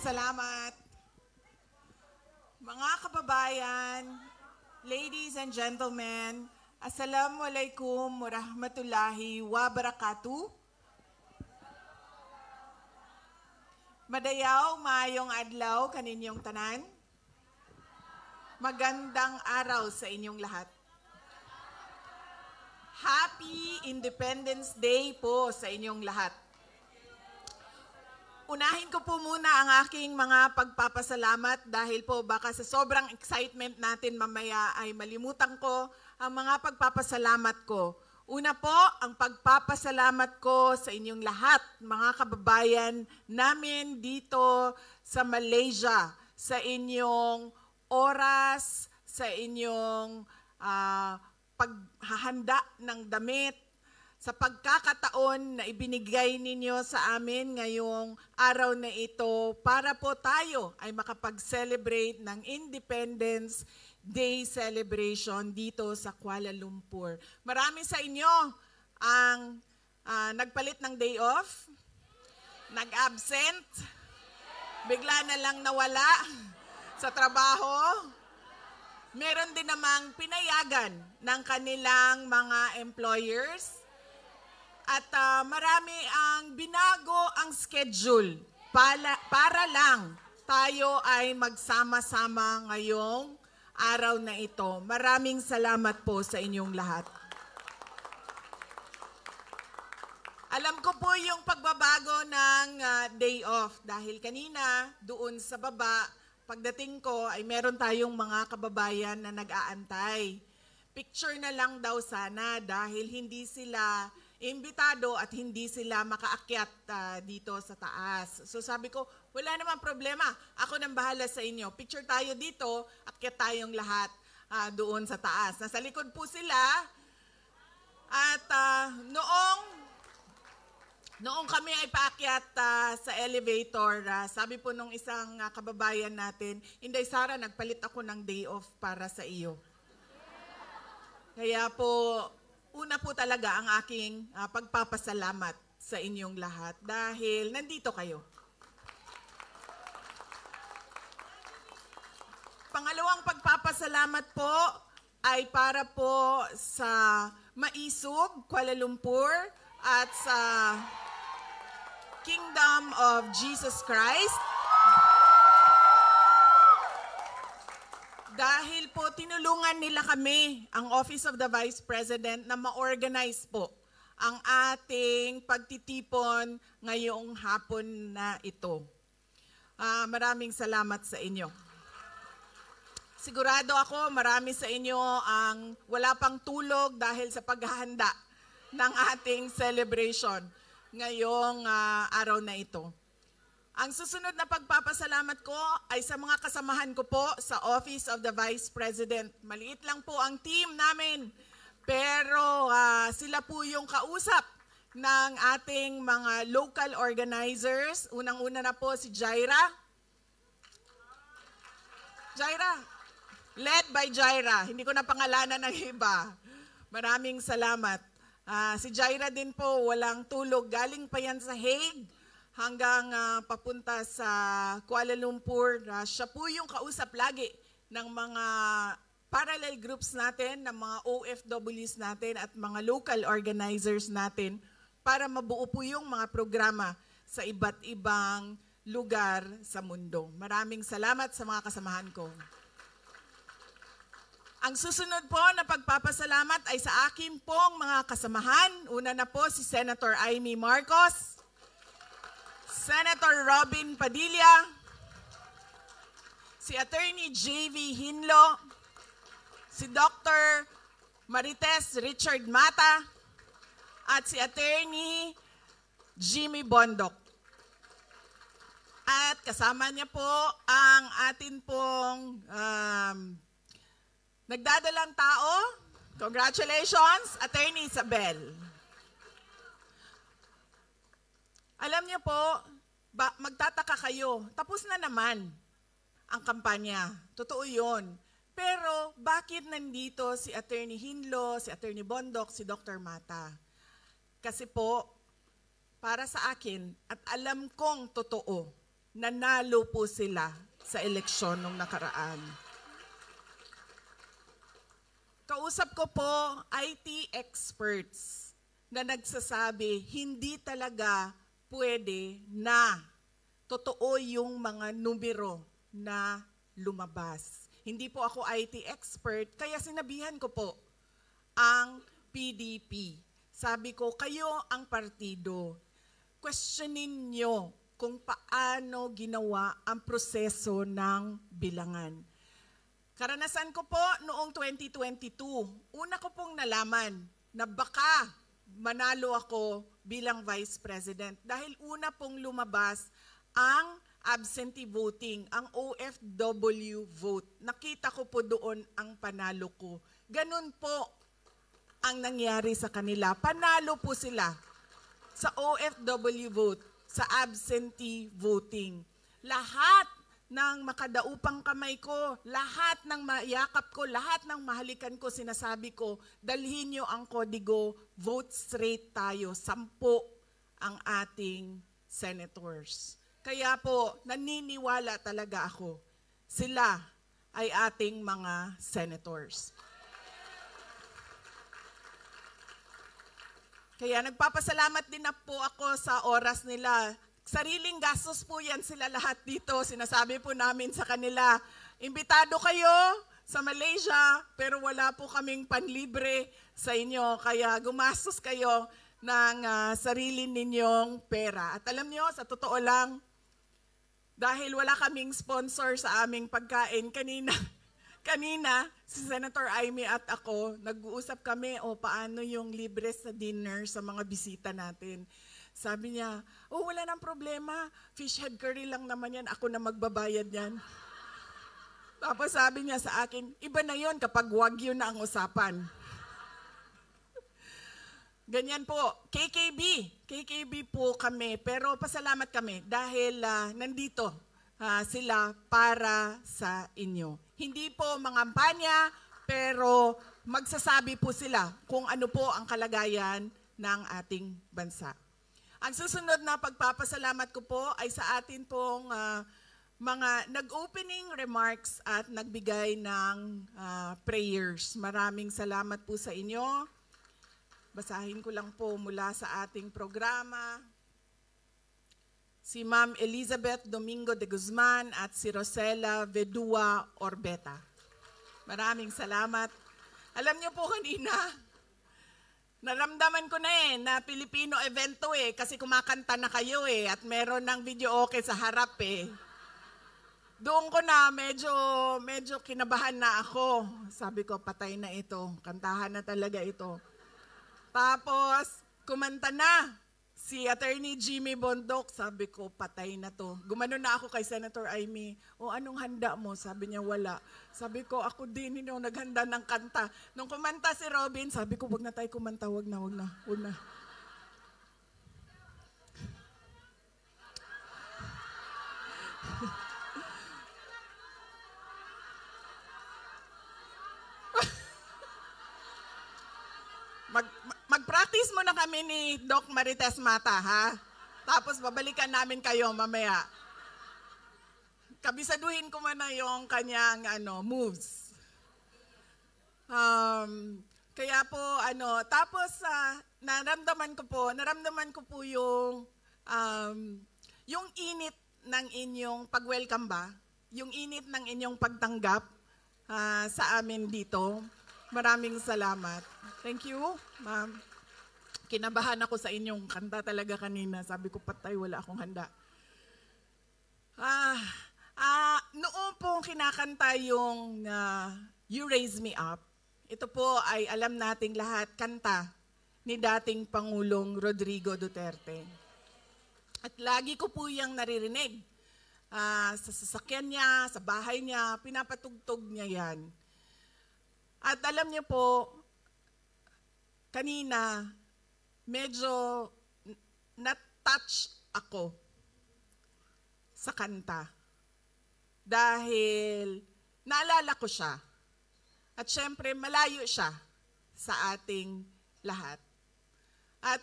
salamat. Mga kababayan, ladies and gentlemen, Assalamualaikum warahmatullahi wabarakatuh. Madayaw, maayong adlaw kaninyong tanan. Magandang araw sa inyong lahat. Happy Independence Day po sa inyong lahat. Unahin ko po muna ang aking mga pagpapasalamat dahil po baka sa sobrang excitement natin mamaya ay malimutan ko ang mga pagpapasalamat ko. Una po, ang pagpapasalamat ko sa inyong lahat, mga kababayan namin dito sa Malaysia, sa inyong oras, sa inyong paghahanda ng damit, sa pagkakataon na ibinigay ninyo sa amin ngayong araw na ito para po tayo ay makapag-celebrate ng Independence Day celebration dito sa Kuala Lumpur. Marami sa inyo ang nagpalit ng day off, nag-absent, bigla na lang nawala sa trabaho. Meron din namang pinayagan ng kanilang mga employers. At marami ang binago ang schedule para lang tayo ay magsama-sama ngayong araw na ito. Maraming salamat po sa inyong lahat. Alam ko po yung pagbabago ng day off dahil kanina doon sa baba, pagdating ko ay meron tayong mga kababayan na nag-aantay. Picture na lang daw sana dahil hindi sila imbitado at hindi sila makaakyat dito sa taas. So sabi ko, wala namang problema. Ako nang bahala sa inyo. Picture tayo dito, akyat tayong lahat doon sa taas. Nasa likod po sila. At noong kami ay paakyat sa elevator, sabi po nung isang kababayan natin, Inday Sara, nagpalit ako ng day off para sa iyo. Kaya po, una po talaga ang aking pagpapasalamat sa inyong lahat dahil nandito kayo. Pangalawang pagpapasalamat po ay para po sa Maisog, Kuala Lumpur at sa Kingdom of Jesus Christ. Dahil po tinulungan nila kami, ang Office of the Vice President, na ma-organize po ang ating pagtitipon ngayong hapon na ito. Maraming salamat sa inyo. Sigurado ako marami sa inyo ang wala pang tulog dahil sa paghahanda ng ating celebration ngayong araw na ito. Ang susunod na pagpapasalamat ko ay sa mga kasamahan ko po sa Office of the Vice President. Maliit lang po ang team namin, pero sila po yung kausap ng ating mga local organizers. Unang-una na po si Jaira. Jaira, led by Jaira. Hindi ko na pangalanan ng iba. Maraming salamat. Si Jaira din po, walang tulog. Galing pa yan sa Hague hanggang papunta sa Kuala Lumpur. Siya po yung kausap lagi ng mga parallel groups natin, ng mga OFWs natin at mga local organizers natin para mabuo po yung mga programa sa iba't ibang lugar sa mundo. Maraming salamat sa mga kasamahan ko. Ang susunod po na pagpapasalamat ay sa akin pong mga kasamahan. Una na po si Senator Amy Marcos, Senator Robin Padilla, si Attorney J.V. Hinlo, si Dr. Marites Richard Mata, at si Attorney Jimmy Bondok. At kasama niya po ang atin pong nagdadalang tao. Congratulations, Attorney Isabel. Alam niyo po, magtataka kayo, tapos na naman ang kampanya. Totoo yun. Pero bakit nandito si Attorney Hinlo, si Attorney Bondok, si Dr. Mata? Kasi po, para sa akin, at alam kong totoo, nanalo po sila sa eleksyon nung nakaraan. Kausap ko po IT experts na nagsasabi hindi talaga pwede na totoo yung mga numero na lumabas. Hindi po ako IT expert, kaya sinabihan ko po ang PDP. Sabi ko, kayo ang partido. Questionin nyo kung paano ginawa ang proseso ng bilangan. Karanasan ko po noong 2022, una ko pong nalaman na baka manalo ako bilang Vice President dahil una pong lumabas ang absentee voting, ang OFW vote. Nakita ko po doon ang panalo ko. Ganun po ang nangyari sa kanila. Panalo po sila sa OFW vote, sa absentee voting. Lahat ng makadaupang kamay ko, lahat ng mayakap ko, lahat ng mahalikan ko, sinasabi ko, dalhin nyo ang kodigo, vote straight tayo, 10 ang ating senators. Kaya po, naniniwala talaga ako, sila ay ating mga senators. Kaya nagpapasalamat din na po ako sa oras nila. Sariling gastos po yan sila lahat dito. Sinasabi po namin sa kanila, imbitado kayo sa Malaysia, pero wala po kaming panlibre sa inyo. Kaya gumastos kayo ng sarili ninyong pera. At alam nyo, sa totoo lang, dahil wala kaming sponsor sa aming pagkain, kanina, si Senator Amy at ako, nag-uusap kami, paano yung libre sa dinner sa mga bisita natin. Sabi niya, wala nang problema, fish head curry lang naman yan, ako na magbabayad yan. Tapos sabi niya sa akin, iba na yon kapag wagyu na ang usapan. Ganyan po, KKB po kami, pero pasalamat kami dahil nandito sila para sa inyo. Hindi po mangampanya, pero magsasabi po sila kung ano po ang kalagayan ng ating bansa. Ang susunod na pagpapasalamat ko po ay sa atin pong mga nag-opening remarks at nagbigay ng prayers. Maraming salamat po sa inyo. Basahin ko lang po mula sa ating programa. Si Ma'am Elizabeth Domingo de Guzman at si Rosela Vedua Orbeta. Maraming salamat. Alam niyo po kanina, naramdaman ko na na Filipino event to kasi kumakanta na kayo at meron ng video okay sa harap Doon ko na medyo kinabahan na ako. Sabi ko, patay na ito. Kantahan na talaga ito. Tapos, kumanta na si Attorney Jimmy Bondok. Sabi ko, patay na to. Gumano na ako kay Senator Amy. Anong handa mo? Sabi niya, wala. Sabi ko, ako din yung naghanda ng kanta. Nung kumanta si Robin, sabi ko, wag na tayo kumanta, wag na. Mag-practice muna kami ni Doc Marites Mata, ha? Tapos babalikan namin kayo mamaya. Kabisaduhin ko muna yung kanyang moves. Kaya po, tapos naramdaman ko po yung init ng inyong pag-welcome ba? Yung init ng inyong pagtanggap sa amin dito. Maraming salamat. Thank you, ma'am. Kinabahan ako sa inyong kanta talaga kanina. Sabi ko, patay, wala akong handa. Noon pong kinakanta yung You Raise Me Up, ito po ay alam nating lahat, kanta ni dating Pangulong Rodrigo Duterte. At lagi ko po yung naririnig. Sa sasakyan niya, sa bahay niya, pinapatugtog niya yan. At alam niyo po, kanina, medyo na-touch ako sa kanta. Dahil naalala ko siya. At syempre, malayo siya sa ating lahat. At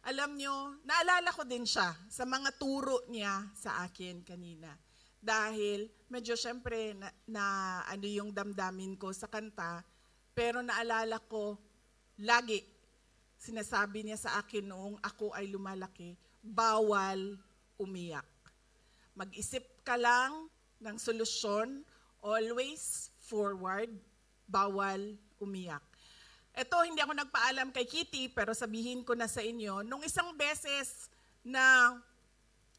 alam nyo, naalala ko din siya sa mga turo niya sa akin kanina. Dahil medyo syempre ano yung damdamin ko sa kanta, pero naalala ko lagi sinasabi niya sa akin noong ako ay lumalaki, bawal umiyak. Mag-isip ka lang ng solusyon, always forward, bawal umiyak. Ito, hindi ako nagpaalam kay Kitty, pero sabihin ko na sa inyo, nung isang beses na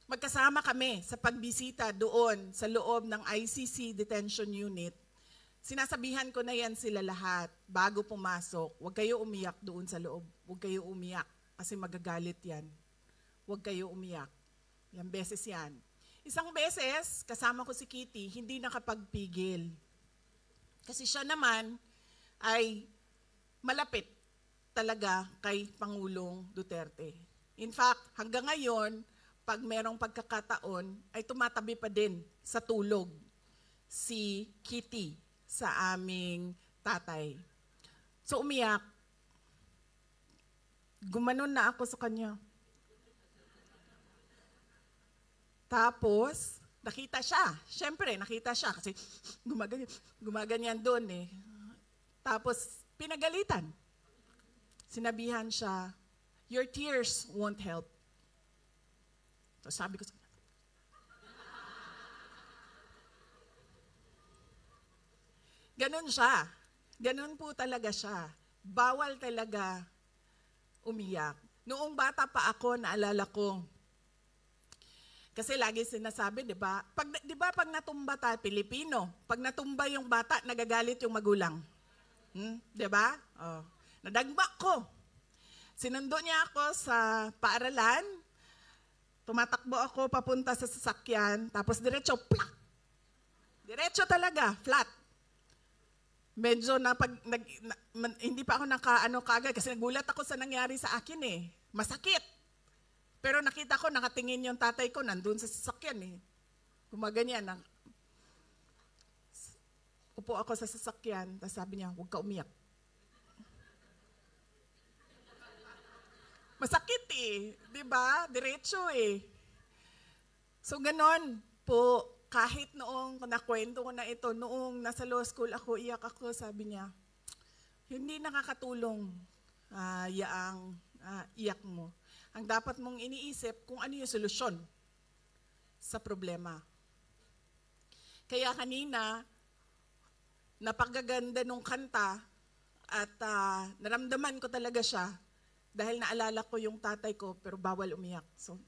magkasama kami sa pagbisita doon sa loob ng ICC Detention Unit, sinasabihan ko na yan sila lahat bago pumasok, huwag kayo umiyak doon sa loob, huwag kayo umiyak kasi magagalit yan. Huwag kayo umiyak. Yan beses yan. Isang beses, kasama ko si Kitty, hindi nakapagpigil. Kasi siya naman ay malapit talaga kay Pangulong Duterte. In fact, hanggang ngayon, pag merong pagkakataon, ay tumatabi pa din sa tulog si Kitty sa aming tatay. So umiyak. Gumanon na ako sa kanya. Tapos, nakita siya. Siyempre, nakita siya kasi gumaganyan doon eh. Tapos, pinagalitan. Sinabihan siya, your tears won't help. So sabi ko, ganun siya. Ganun po talaga siya. Bawal talaga umiyak. Noong bata pa ako, naalala ko, kasi lagi sinasabi, di ba? Pag natumba tayo, Pilipino, pag natumba yung bata, nagagalit yung magulang. Diba? Oh. Nadagma ko. Sinundo niya ako sa paaralan. Tumatakbo ako papunta sa sasakyan. Tapos diretso, plak! Diretso talaga, flat. Medyo hindi pa ako kaagad kasi nagulat ako sa nangyari sa akin eh. Masakit. Pero nakita ko, nakatingin yung tatay ko, nandun sa sasakyan eh. Gumaganyan. Upo ako sa sasakyan, tapos sabi niya, huwag ka umiyak. Masakit eh, di ba? Diretso eh. So ganon po, kahit noong nakwento ko na ito, noong nasa law school ako, iyak ako, sabi niya, hindi nakakatulong yaang iyak mo. Ang dapat mong iniisip kung ano yung solusyon sa problema. Kaya kanina, napakaganda nung kanta at naramdaman ko talaga siya dahil naalala ko yung tatay ko pero bawal umiyak. So,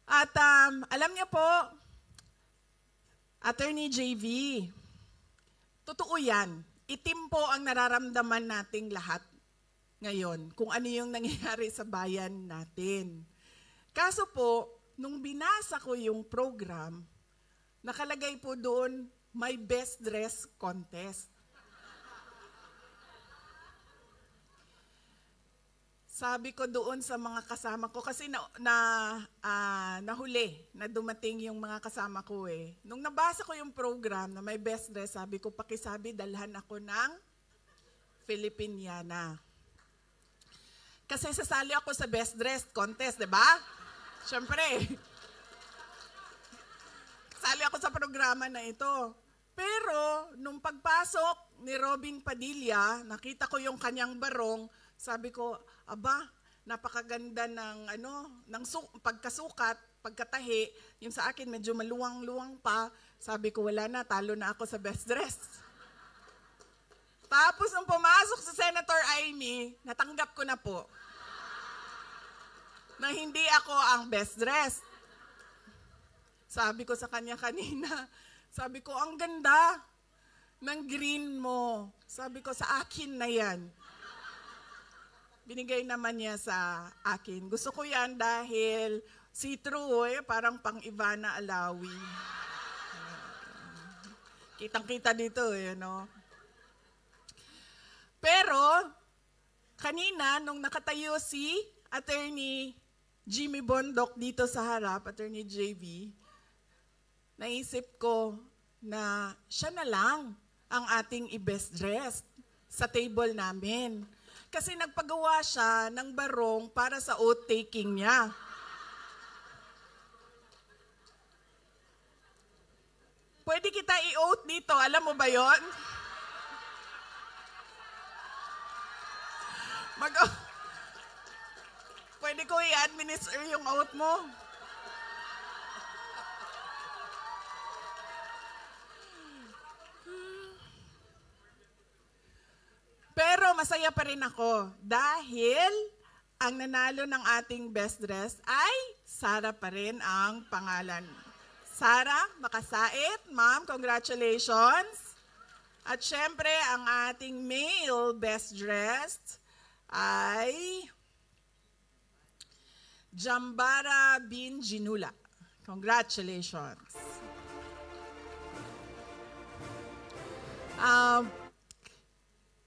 at alam niyo po, Attorney JV, totoo yan. Itim po ang nararamdaman nating lahat ngayon kung ano yung nangyayari sa bayan natin. Kaso po, nung binasa ko yung program, nakalagay po doon, my best dress contest. Sabi ko doon sa mga kasama ko, kasi nahuli na dumating yung mga kasama ko eh. Nung nabasa ko yung program na my best dress, sabi ko, pakisabi, dalhan ako ng Filipiniana. Kasi sasali ako sa best dress contest, di ba? Siyempre. Sali ako sa programa na ito. Pero, nung pagpasok ni Robin Padilla, nakita ko yung kanyang barong, sabi ko, aba, napakaganda ng pagkasukat, pagkatahi. Yung sa akin, medyo maluwang-luwang pa. Sabi ko, wala na, talo na ako sa best dress. Tapos, nung pumasok si Senator Amy, natanggap ko na po na hindi ako ang best dress. Sabi ko sa kanya kanina, sabi ko, ang ganda ng green mo. Sabi ko, sa akin na yan. Binigay naman niya sa akin. Gusto ko yan dahil see-through parang pang Ivana Alawi. Kitang-kita dito no? Pero, kanina, nung nakatayo si Attorney Jimmy Bondoc dito sa harap, Attorney JV, naisip ko na siya na lang ang ating i-best dressed sa table namin. Kasi nagpagawa siya ng barong para sa oath-taking niya. Pwede kita i-oath dito, alam mo ba yon? Pwede ko i-administer yung oath mo. Pero masaya pa rin ako dahil ang nanalo ng ating best dress ay Sara pa rin ang pangalan. Sara Makasait, ma'am, congratulations. At syempre, ang ating male best dressed ay Jambara bin Jinula. Congratulations.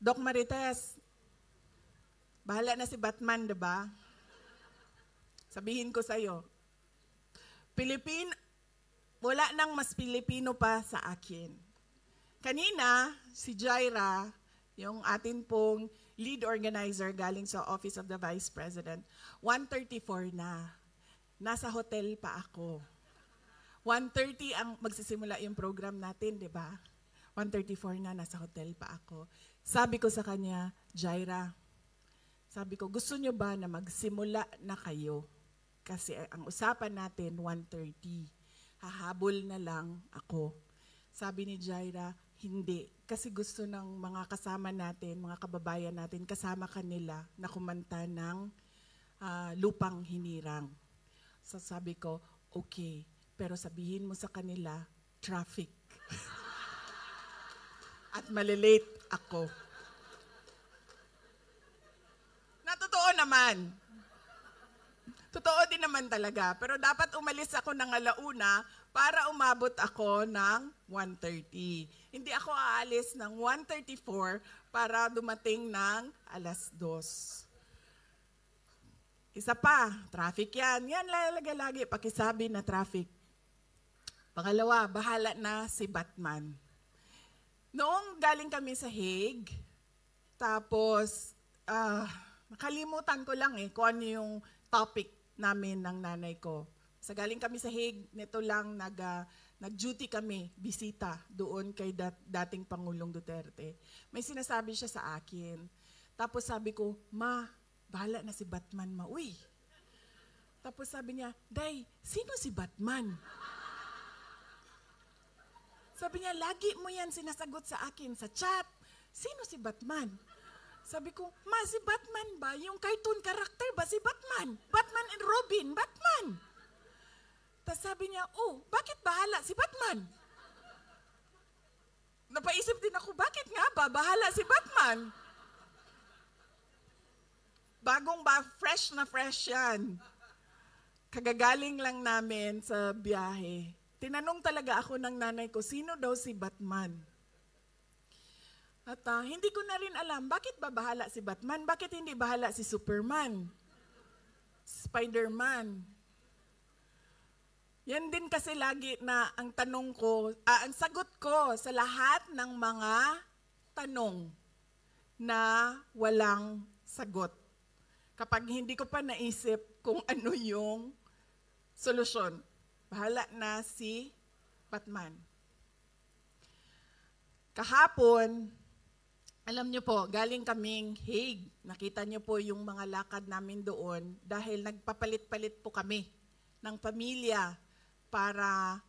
Doc Marites, bahala na si Batman, diba? Sabihin ko sa'yo, wala nang mas Pilipino pa sa akin. Kanina, si Jaira, yung atin pong lead organizer galing sa Office of the Vice President, 1:34 na. Nasa hotel pa ako. 1:30 ang magsisimula yung program natin, di ba? 1:34 na, nasa hotel pa ako. Sabi ko sa kanya, Jaira, sabi ko, gusto nyo ba na magsimula na kayo? Kasi ang usapan natin, 1:30. Hahabol na lang ako. Sabi ni Jaira, hindi. Kasi gusto ng mga kasama natin, mga kababayan natin, kasama kanila na kumanta ng Lupang Hinirang. So sabi ko, okay. Pero sabihin mo sa kanila, traffic. At malilate ako. Totoo naman. Totoo din naman talaga. Pero dapat umalis ako ng alauna para umabot ako ng 1:30. Hindi ako aalis ng 1:34 para dumating ng 2:00. Isa pa, traffic yan. Yan lagi pakisabi na traffic. Pangalawa, bahala na si Batman. Noong galing kami sa Hague, tapos nakalimutan ko lang kung ano yung topic namin ng nanay ko. Sa galing kami sa Hague, nito lang nag-duty kami, bisita doon kay dating Pangulong Duterte. May sinasabi siya sa akin. Tapos sabi ko, Ma, bahala na si Batman, Ma. Uy. Tapos sabi niya, Day, sino si Batman? Sabi niya, lagi mo yan sinasagot sa akin sa chat. Sino si Batman? Sabi ko, Ma, si Batman ba? Yung cartoon character ba si Batman? Batman and Robin, Batman. Tapos sabi niya, oh, bakit bahala si Batman? Napaisip din ako, bakit nga ba bahala si Batman? Fresh na fresh yan. Kagagaling lang namin sa biyahe. Tinanong talaga ako ng nanay ko, sino daw si Batman? At hindi ko na rin alam, bakit ba bahala si Batman? Bakit hindi bahala si Superman? Spider-Man? Yan din kasi lagi na ang tanong ko, ang sagot ko sa lahat ng mga tanong na walang sagot. Kapag hindi ko pa naisip kung ano yung solusyon. Bahala na si Batman. Kahapon, alam niyo po, galing kaming Hague. Nakita niyo po yung mga lakad namin doon dahil nagpapalit-palit po kami ng pamilya para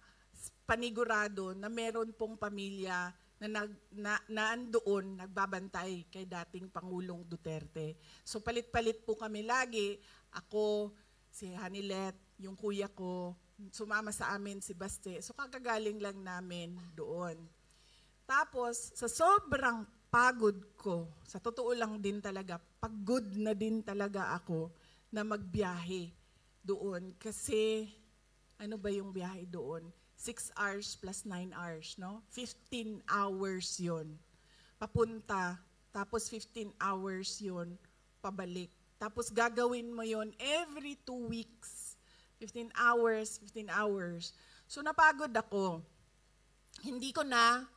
panigurado na meron pong pamilya na andoon, nagbabantay kay dating Pangulong Duterte. So palit-palit po kami lagi. Ako, si Hanilet, yung kuya ko, sumama sa amin si Baste. So kagagaling lang namin doon. Tapos sa sobrang pagod ko, sa totoo lang din talaga, pagod na din talaga ako na magbiyahe doon. Kasi ano ba yung biyahe doon? 6 hours plus 9 hours, no? 15 hours yon papunta, tapos 15 hours yon pabalik. Tapos gagawin mo yon every 2 weeks. 15 hours. So napagod ako. Hindi ko na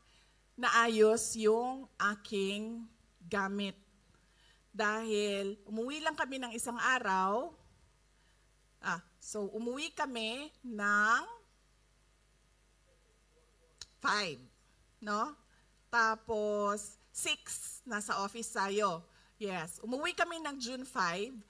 naayos yung aking gamit. dahil umuwi lang kami ng isang araw. So umuwi kami ng 5, no? Tapos 6 nasa office tayo. Yes, umuwi kami ng June 5.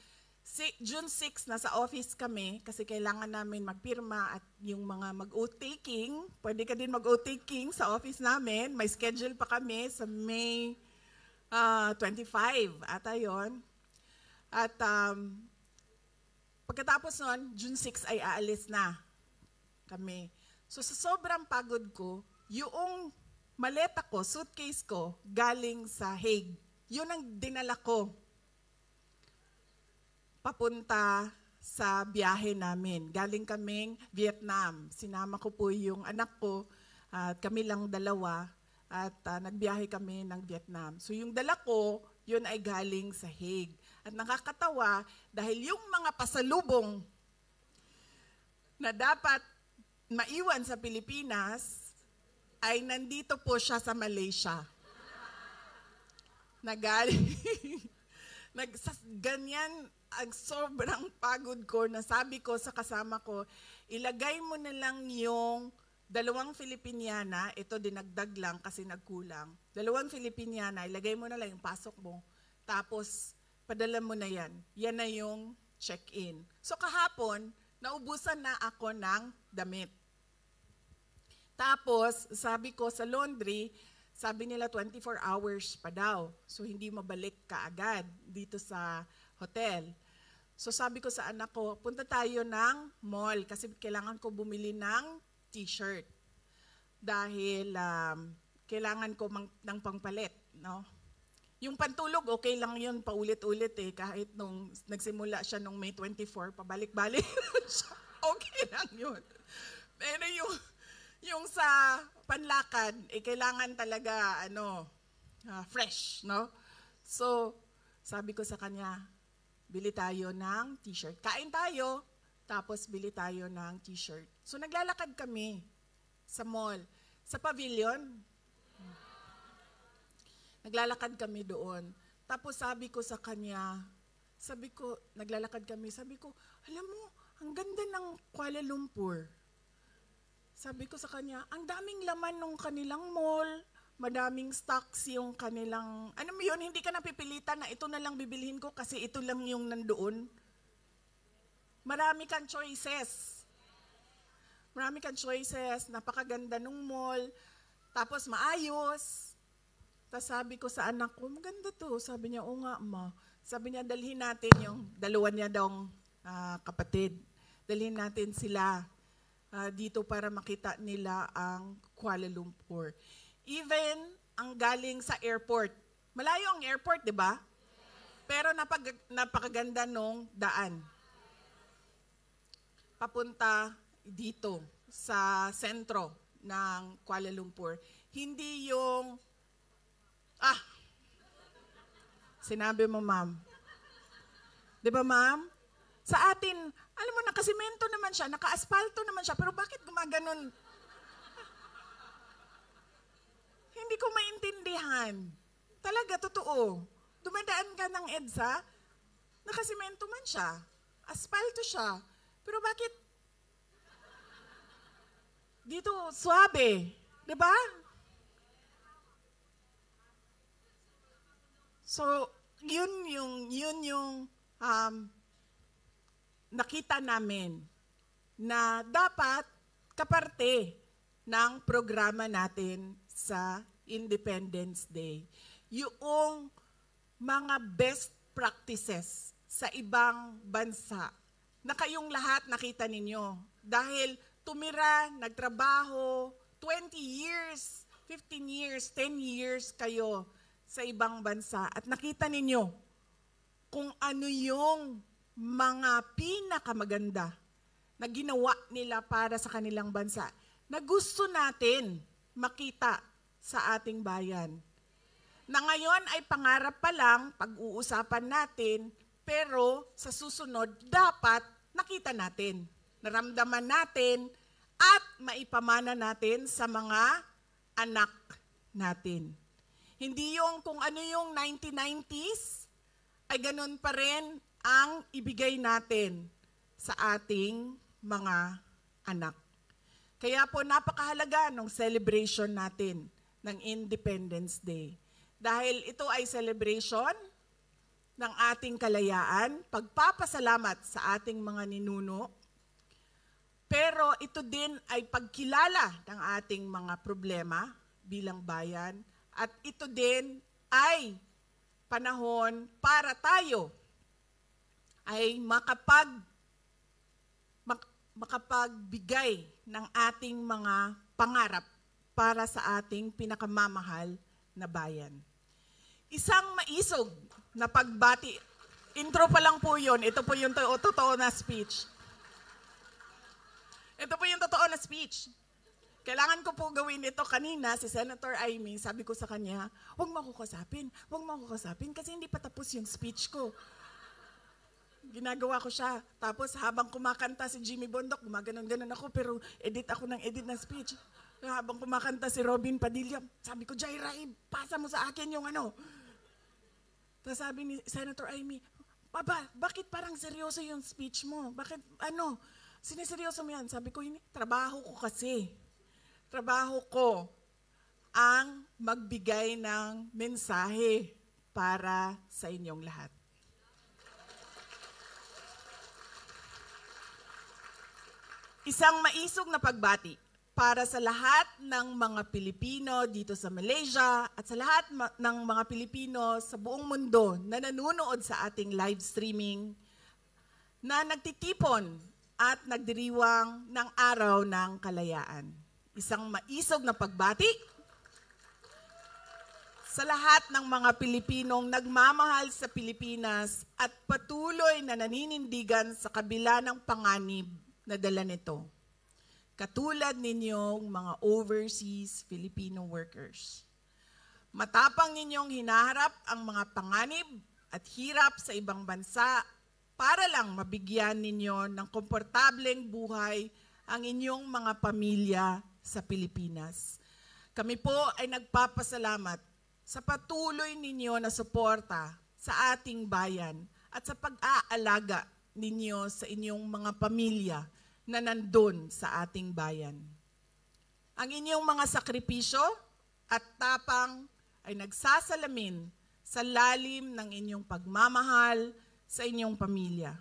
June 6 nasa office kami kasi kailangan namin magpirma at yung mga mag-oath-taking, pwede ka din mag-oath-taking sa office namin. May schedule pa kami sa May 25 ata yun. At pagkatapos nun, June 6 ay aalis na kami. So sa sobrang pagod ko, yung maleta ko, suitcase ko, galing sa Hague. Yun ang dinala ko papunta sa biyahe namin. Galing kaming Vietnam. Sinama ko po yung anak ko at kami lang dalawa at nagbiyahe kami ng Vietnam. So yung dala ko, yun ay galing sa Hague. At nakakatawa dahil yung mga pasalubong na dapat maiwan sa Pilipinas ay nandito po siya sa Malaysia. Ganyan ang sobrang pagod ko na sabi ko sa kasama ko, ilagay mo na lang yung 2 Filipiniana, ito dinagdag lang kasi nagkulang. 2 Filipiniana, ilagay mo na lang yung pasok mo. Tapos, padala mo na yan. Yan na yung check-in. So kahapon, naubusan na ako ng damit. Tapos, sabi ko sa laundry, sabi nila 24 hours pa daw. So hindi mabalik kaagad dito sa hotel. So sabi ko sa anak ko, punta tayo ng mall kasi kailangan ko bumili ng t-shirt. Dahil kailangan ko ng pangpalit, no? Yung pantulog, okay lang yun, paulit-ulit kahit nung nagsimula siya nung May 24, pabalik-balik siya, okay lang yun. Pero yung sa panlakad, kailangan talaga, fresh, no? So, sabi ko sa kanya, bili tayo ng t-shirt. Kain tayo, tapos bili tayo ng t-shirt. So, naglalakad kami sa mall, sa pavilion. Naglalakad kami doon. Tapos sabi ko sa kanya, naglalakad kami, sabi ko, alam mo, ang ganda ng Kuala Lumpur. Sabi ko sa kanya, ang daming laman ng kanilang mall, madaming stocks yung kanilang, mo yun, hindi ka napipilitan na ito na lang bibilhin ko kasi ito lang yung nandoon. Marami kang choices. Napakaganda ng mall, tapos maayos. Tapos sabi ko sa anak ko, maganda to. Sabi niya, oo nga ma. Sabi niya, dalhin natin yung dalawa niya daw kapatid. Dalhin natin sila dito para makita nila ang Kuala Lumpur. Even ang galing sa airport. Malayo ang airport, di ba? Pero napakaganda nung daan. Papunta dito sa sentro ng Kuala Lumpur. Hindi yung sinabi mo, ma'am. Di ba, ma'am? Sa atin, alam mo, nakasimento naman siya, naka-asfalto naman siya, pero bakit gumaganon? Hindi ko maintindihan. Talaga, totoo. Dumadaan ka ng EDSA, nakasimento man siya, asfalto siya, pero bakit dito, suabe? Di ba? So, yun yung nakita namin na dapat kaparte ng programa natin sa Independence Day. Yung mga best practices sa ibang bansa na kayong lahat nakita ninyo. Dahil tumira, nagtrabaho, 20 years, 15 years, 10 years kayo sa ibang bansa at nakita ninyo kung ano yung mga pinakamaganda na ginawa nila para sa kanilang bansa na gusto natin makita sa ating bayan. Na ngayon ay pangarap pa lang, pag-uusapan natin, pero sa susunod dapat nakita natin, naramdaman natin at maipamana natin sa mga anak natin. Hindi yung kung ano yung 1990s ay ganun pa rin ang ibigay natin sa ating mga anak. Kaya po napakahalaga ng celebration natin ng Independence Day. Dahil ito ay celebration ng ating kalayaan, pagpapasalamat sa ating mga ninuno, pero ito din ay pagkilala ng ating mga problema bilang bayan, at ito din ay panahon para tayo ay makapagbigay ng ating mga pangarap para sa ating pinakamamahal na bayan. Isang maisog na pagbati. Intro pa lang po yun. Ito po yung totoo na speech. Ito po yung totoo na speech. Kailangan ko po gawin ito kanina, si Senator Amy, sabi ko sa kanya, huwag mo ako kasapin kasi hindi pa tapos yung speech ko. Ginagawa ko siya. Tapos habang kumakanta si Jimmy Bondok, gumaganon-ganon ako, pero edit ako ng speech. Habang kumakanta si Robin Padilla, sabi ko, Jaira, pasa mo sa akin yung ano. Tapos sabi ni Senator Amy, Baba, bakit parang seryoso yung speech mo? Bakit, siniseryoso mo yan? Sabi ko, trabaho ko kasi. Trabaho ko ang magbigay ng mensahe para sa inyong lahat. Isang maisog na pagbati para sa lahat ng mga Pilipino dito sa Malaysia at sa lahat ng mga Pilipino sa buong mundo na nanonood sa ating live streaming, na nagtitipon at nagdiriwang ng Araw ng Kalayaan. Isang maisog na pagbati sa lahat ng mga Pilipinong nagmamahal sa Pilipinas at patuloy na naninindigan sa kabila ng panganib na dala nito. Katulad ninyong mga overseas Filipino workers. Matapang ninyong hinaharap ang mga panganib at hirap sa ibang bansa para lang mabigyan ninyo ng komportableng buhay ang inyong mga pamilya sa Pilipinas. Kami po ay nagpapasalamat sa patuloy ninyo na suporta sa ating bayan at sa pag-aalaga ninyo sa inyong mga pamilya na nandun sa ating bayan. Ang inyong mga sakripisyo at tapang ay nagsasalamin sa lalim ng inyong pagmamahal sa inyong pamilya.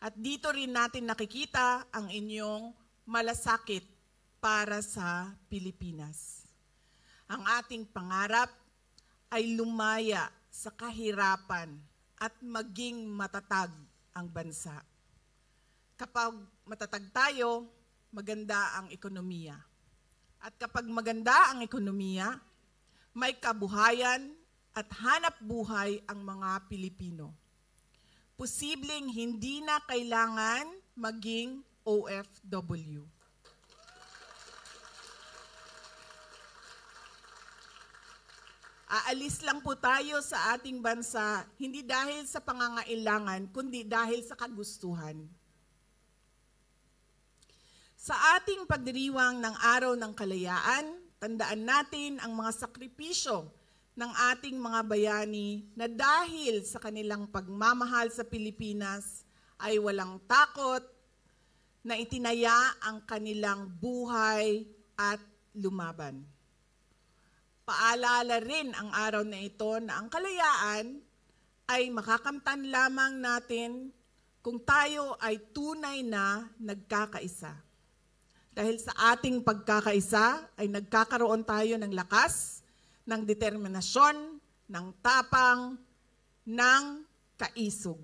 At dito rin natin nakikita ang inyong malasakit para sa Pilipinas. Ang ating pangarap ay lumaya sa kahirapan at maging matatag ang bansa. Kapag matatag tayo, maganda ang ekonomiya. At kapag maganda ang ekonomiya, may kabuhayan at hanap buhay ang mga Pilipino. Posibleng hindi na kailangan maging OFW. Aalis lang po tayo sa ating bansa, hindi dahil sa pangangailangan, kundi dahil sa kagustuhan. Sa ating pagdiriwang ng Araw ng Kalayaan, tandaan natin ang mga sakripisyo ng ating mga bayani na dahil sa kanilang pagmamahal sa Pilipinas ay walang takot na itinaya ang kanilang buhay at lumaban. Paalala rin ang araw na ito na ang kalayaan ay makakamtan lamang natin kung tayo ay tunay na nagkakaisa. Dahil sa ating pagkakaisa ay nagkakaroon tayo ng lakas, ng determinasyon, ng tapang, ng kaisog.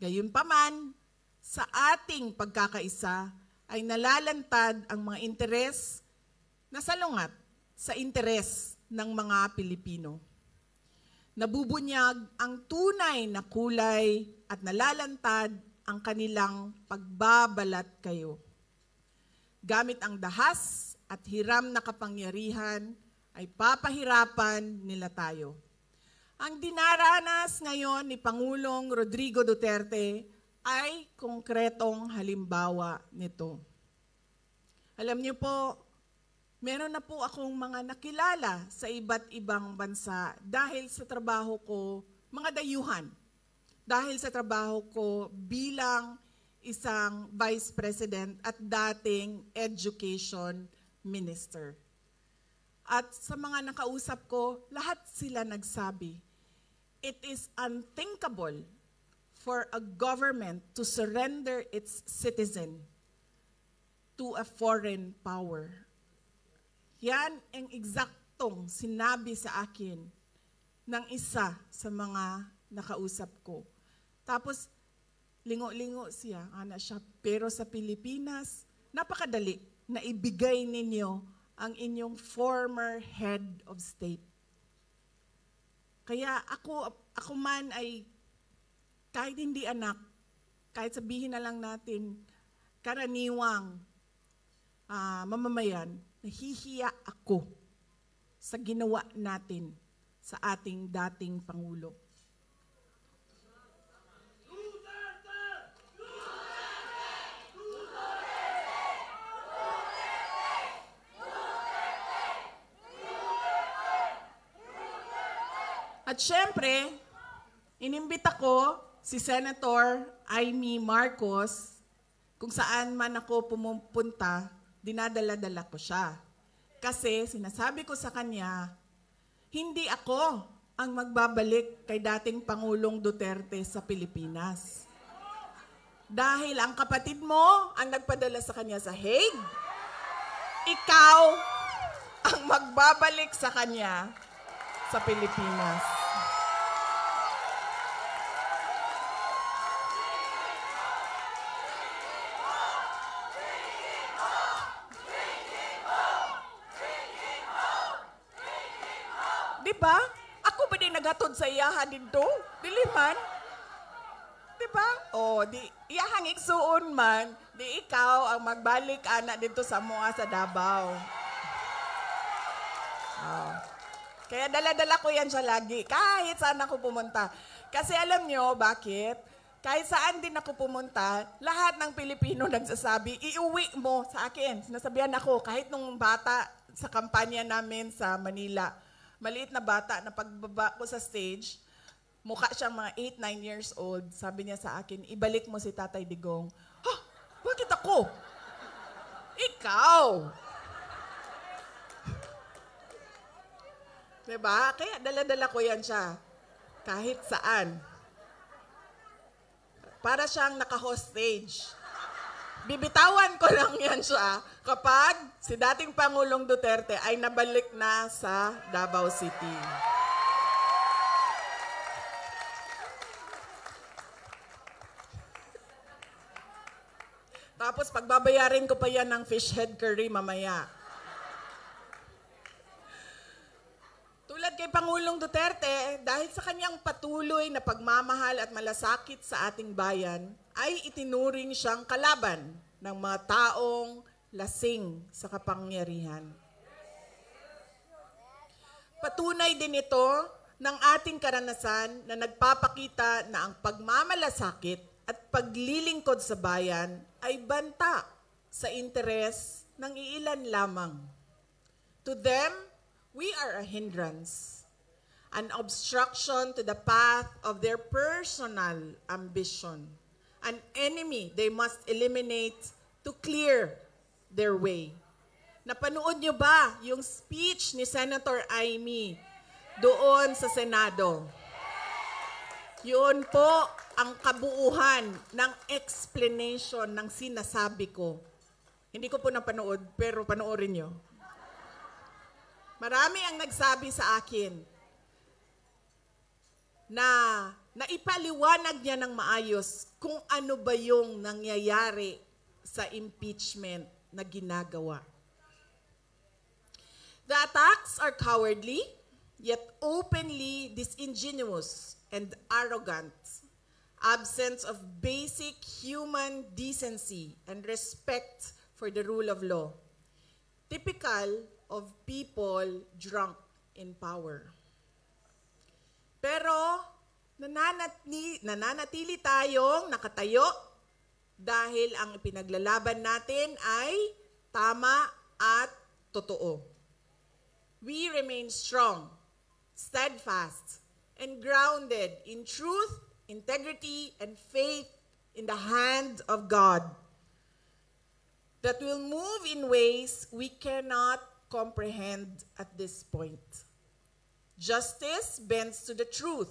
Gayunpaman, sa ating pagkakaisa ay nalalantad ang mga interes na salungat sa interes ng mga Pilipino. Nabubunyag ang tunay na kulay at nalalantad ang kanilang pagbabalat kayo. Gamit ang dahas at hiram na kapangyarihan ay papahirapan nila tayo. Ang dinaranas ngayon ni Pangulong Rodrigo Duterte ay konkretong halimbawa nito. Alam niyo po, meron na po akong mga nakilala sa iba't ibang bansa dahil sa trabaho ko mga dayuhan dahil sa trabaho ko bilang isang vice president at dating education minister. At sa mga nakausap ko, lahat sila nagsabi, it is unthinkable for a government to surrender its citizen to a foreign power. Yan ang eksaktong sinabi sa akin ng isa sa mga nakausap ko. Tapos, lingo-lingo siya, pero sa Pilipinas, napakadali na ibigay ninyo ang inyong former head of state. Kaya ako man ay, kahit hindi anak, kahit sabihin na lang natin, karaniwang mamamayan, nahihiya ako sa ginawa natin sa ating dating Pangulo. At syempre, inimbita ko si Senator Amy Marcos, kung saan man ako pumupunta, dinadala-dala ko siya. Kasi sinasabi ko sa kanya, hindi ako ang magbabalik kay dating Pangulong Duterte sa Pilipinas. Dahil ang kapatid mo ang nagpadala sa kanya sa Hague, ikaw ang magbabalik sa kanya sa Pilipinas. Diba? Ako ba din naghatod sa iyahan dito? Dili man? Diba? O, di iyahang igsuon man, di ikaw ang magbalik ana dito sa mua sa Davao. Oh. Kaya dala-dala ko yan siya lagi, kahit saan ako pumunta. Kasi alam nyo, bakit? Kahit saan din ako pumunta, lahat ng Pilipino nagsasabi, iuwi mo sa akin. Sinasabihan ako, kahit nung bata sa kampanya namin sa Manila, maliit na bata na pagbaba ko sa stage, mukha siyang mga 8-9 years old. Sabi niya sa akin, ibalik mo si Tatay Digong. Ha? Bakit ako? Ikaw! Diba? Kaya dala-dala ko yan siya. Kahit saan. Para siyang naka-hostage. Bibitawan ko lang yan siya kapag si dating Pangulong Duterte ay nabalik na sa Davao City. Tapos pagbabayarin ko pa yan ng fish head curry mamaya. Tulad kay Pangulong Duterte, dahil sa kanyang patuloy na pagmamahal at malasakit sa ating bayan, ay itinuring siyang kalaban ng mga taong lasing sa kapangyarihan. Patunay din ito ng ating karanasan na nagpapakita na ang pagmamalasakit at paglilingkod sa bayan ay banta sa interes ng iilan lamang. To them, we are a hindrance, an obstruction to the path of their personal ambition, an enemy they must eliminate to clear their way. Napanood nyo ba yung speech ni Senator Amy doon sa Senado? Yun po ang kabuuhan ng explanation ng sinasabi ko. Hindi ko po napanood, pero panoorin nyo. Marami ang nagsabi sa akin na naipaliwanag niya ng maayos kung ano ba yung nangyayari sa impeachment na ginagawa. The attacks are cowardly, yet openly disingenuous and arrogant, absence of basic human decency and respect for the rule of law, typical of people drunk in power. Pero nananatili tayong nakatayo dahil ang ipinaglalaban natin ay tama at totoo. We remain strong, steadfast, and grounded in truth, integrity, and faith in the hand of God that will move in ways we cannot comprehend at this point. Justice bends to the truth,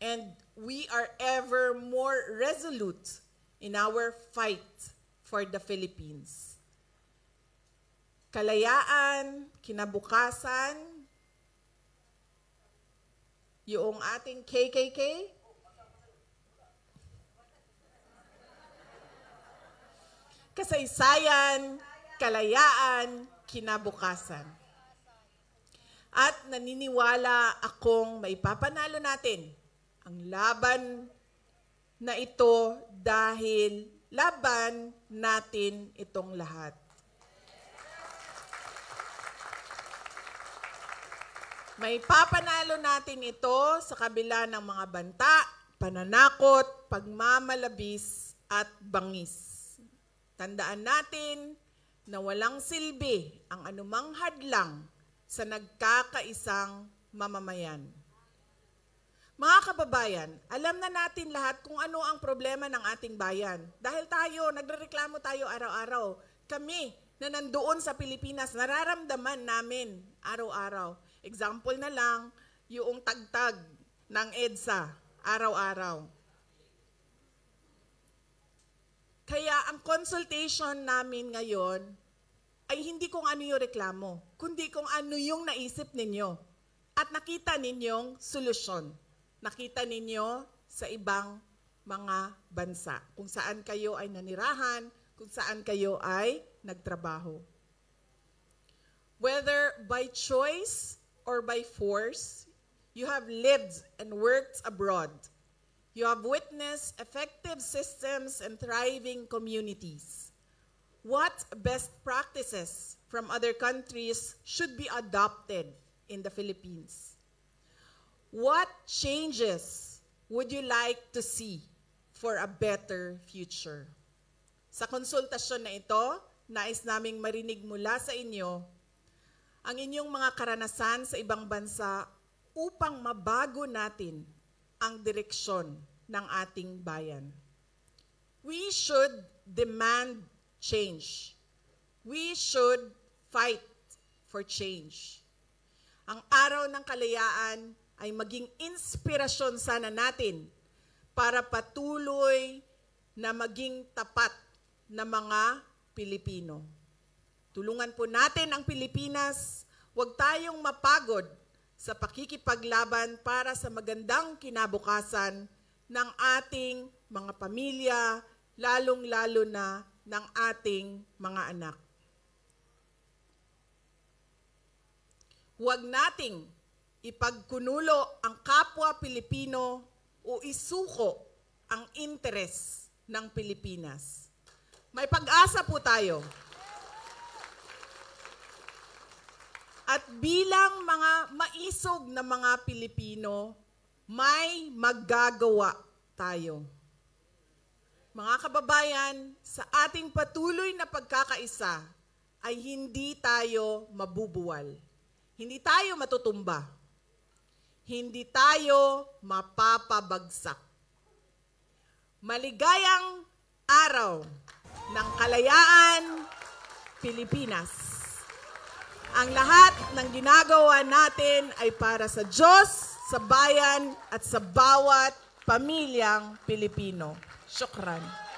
and we are ever more resolute in our fight for the Philippines. Kalayaan, kinabukasan, yung ating KKK, kasaysayan, kalayaan, kinabukasan. At naniniwala akong maipapanalo natin ang laban na ito dahil laban natin itong lahat. Maipapanalo natin ito sa kabila ng mga banta, pananakot, pagmamalabis at bangis. Tandaan natin na walang silbi ang anumang hadlang sa nagkakaisang mamamayan. Mga kababayan, alam na natin lahat kung ano ang problema ng ating bayan. Dahil tayo, nagrereklamo tayo araw-araw. Kami na nandoon sa Pilipinas, nararamdaman namin araw-araw. Example na lang, yung tagtag ng EDSA, araw-araw. Kaya ang consultation namin ngayon ay hindi kung ano yung reklamo, kundi kung ano yung naisip ninyo at nakita ninyong solusyon. Nakita ninyo sa ibang mga bansa, kung saan kayo ay nanirahan, kung saan kayo ay nagtrabaho. Whether by choice or by force, you have lived and worked abroad. You have witnessed effective systems and thriving communities. What best practices from other countries should be adopted in the Philippines? What changes would you like to see for a better future? Sa konsultasyon na ito, nais naming marinig mula sa inyo ang inyong mga karanasan sa ibang bansa upang mabago natin ang direksyon ng ating bayan. We should demand change. We should fight for change. Ang araw ng kalayaan ay maging inspirasyon sana natin para patuloy na maging tapat na mga Pilipino. Tulungan po natin ang Pilipinas, huwag tayong mapagod sa pakikipaglaban para sa magandang kinabukasan ng ating mga pamilya, lalong-lalo na ng ating mga anak. Huwag nating ipagkunulo ang kapwa Pilipino o isuko ang interes ng Pilipinas. May pag-asa po tayo. At bilang mga maisog na mga Pilipino, may magagawa tayo. Mga kababayan, sa ating patuloy na pagkakaisa ay hindi tayo mabubuwal. Hindi tayo matutumba. Hindi tayo mapapabagsak. Maligayang araw ng kalayaan, Pilipinas. Ang lahat ng ginagawa natin ay para sa Diyos, sa bayan, at sa bawat pamilyang Pilipino. Syukran.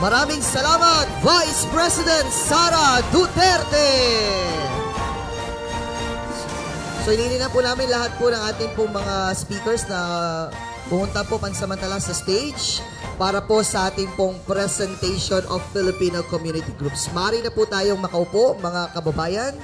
Maraming salamat, Vice President Sara Duterte! So, ililin na po namin lahat po ng ating pong mga speakers na pumunta po pansamantala sa stage para po sa ating pong presentation of Filipino community groups. Mari na po tayong makaupo, mga kababayan.